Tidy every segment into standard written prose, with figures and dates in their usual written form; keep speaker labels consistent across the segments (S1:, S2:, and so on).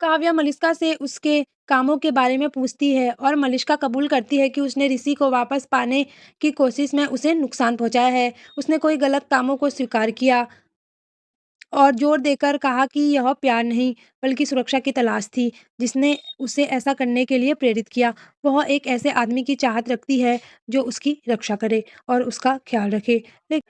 S1: काव्या मलिष्का से उसके कामों के बारे में पूछती है और मलिष्का कबूल करती है कि उसने ऋषि को वापस पाने की कोशिश में उसे नुकसान पहुंचाया है। उसने कोई गलत कामों को स्वीकार किया और जोर देकर कहा कि यह प्यार नहीं, बल्कि सुरक्षा की तलाश थी, जिसने उसे ऐसा करने के लिए प्रेरित किया। वह एक ऐसे आदमी की चाहत रखती है, जो उसकी रक्षा करे और उसका ख्याल रखे।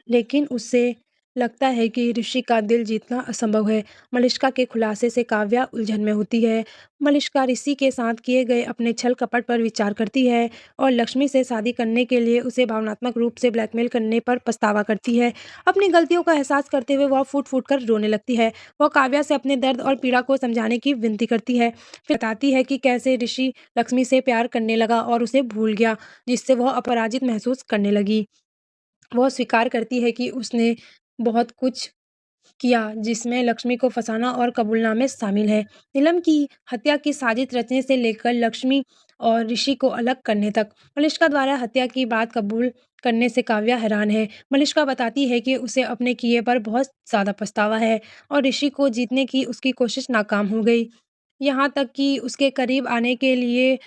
S1: लेकिन उससे लगता है कि ऋषि का दिल जीतना असंभव है। मलिष्का के खुलासे से काव्या उलझन में होती है। मलिष्का ऋषि के साथ किए गए अपने छल-कपट पर विचार करती है और लक्ष्मी से शादी करने के लिए उसे भावनात्मक रूप से ब्लैकमेल करने पर पछतावा करती है। अपनी गलतियों का एहसास करते हुए वह फूट-फूट कर रोने लगती है। वह काव्या से अपने दर्द और पीड़ा को समझाने की विनती करती है। फिर बताती है कि कैसे ऋषि लक्ष्मी से प्यार करने लगा और उसे भूल गया, जिससे वह अपराजित महसूस करने लगी। वह स्वीकार करती है कि उसने बहुत कुछ किया, जिसमें लक्ष्मी को फंसाना और कबूलनामे शामिल हैं। नीलम की हत्या की साजिश रचने से लेकर लक्ष्मी और ऋषि को अलग करने तक, मलिष्का द्वारा हत्या की बात कबूल करने से काव्या हैरान है। मलिष्का बताती है कि उसे अपने किए पर बहुत ज़्यादा पछतावा है और ऋषि को जीतने की उसकी कोशिश नाकाम हो गई। यहाँ तक कि उसके करीब आने के लिए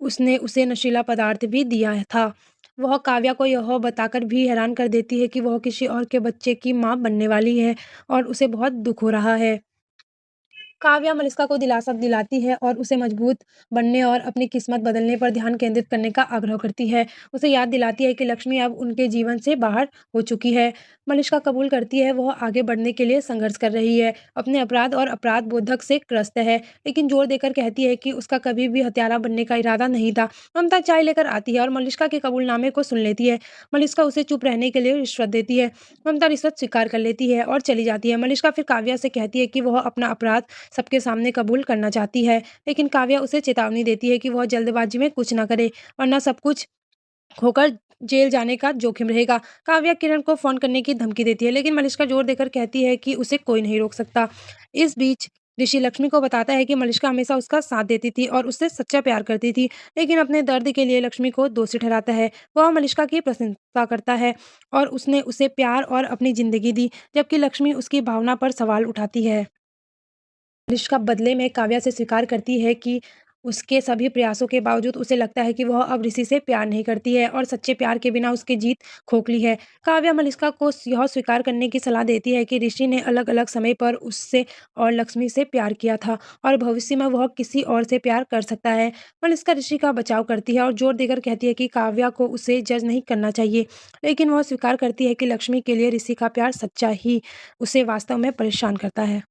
S1: उसने उसे नशीला पदार्थ भी दिया था। वह काव्या को यह बताकर भी हैरान कर देती है कि वह किसी और के बच्चे की माँ बनने वाली है और उसे बहुत दुःख हो रहा है। काव्या मलिष्का को दिलासा दिलाती है और उसे मजबूत बनने और अपनी किस्मत बदलने पर ध्यान केंद्रित करने का आग्रह करती है। उसे याद दिलाती है कि लक्ष्मी अब उनके जीवन से बाहर हो चुकी है। मलिष्का कबूल करती है वह आगे बढ़ने के लिए संघर्ष कर रही है, अपने अपराध और अपराध बोधक से ग्रस्त है, लेकिन जोर देकर कहती है कि उसका कभी भी हत्यारा बनने का इरादा नहीं था। ममता चाय लेकर आती है और मलिष्का के कबूलनामे को सुन लेती है। मलिष्का उसे चुप रहने के लिए रिश्वत देती है। ममता रिश्वत स्वीकार कर लेती है और चली जाती है। मलिष्का फिर काव्या से कहती है कि वह अपना अपराध सबके सामने कबूल करना चाहती है, लेकिन काव्या उसे चेतावनी देती है कि वह जल्दबाजी में कुछ ना करे, वरना सब कुछ खोकर जेल जाने का जोखिम रहेगा। काव्या किरण को फ़ोन करने की धमकी देती है, लेकिन मलिष्का जोर देकर कहती है कि उसे कोई नहीं रोक सकता। इस बीच ऋषि लक्ष्मी को बताता है कि मलिष्का हमेशा उसका साथ देती थी और उससे सच्चा प्यार करती थी, लेकिन अपने दर्द के लिए लक्ष्मी को दोषी ठहराता है। वह मलिष्का की प्रशंसा करता है और उसने उसे प्यार और अपनी ज़िंदगी दी, जबकि लक्ष्मी उसकी भावना पर सवाल उठाती है। अनुष्का बदले में काव्या से स्वीकार करती है कि उसके सभी प्रयासों के बावजूद उसे लगता है कि वह अब ऋषि से प्यार नहीं करती है और सच्चे प्यार के बिना उसकी जीत खोखली है। काव्या मलिष्का को यह स्वीकार करने की सलाह देती है कि ऋषि ने अलग-अलग समय पर उससे और लक्ष्मी से प्यार किया था और भविष्य में वह किसी और से प्यार कर सकता है। मलिष्का ऋषि का बचाव करती है और जोर देकर कहती है कि काव्या को उसे जज नहीं करना चाहिए, लेकिन वह स्वीकार करती है कि लक्ष्मी के लिए ऋषि का प्यार सच्चा ही उसे वास्तव में परेशान करता है।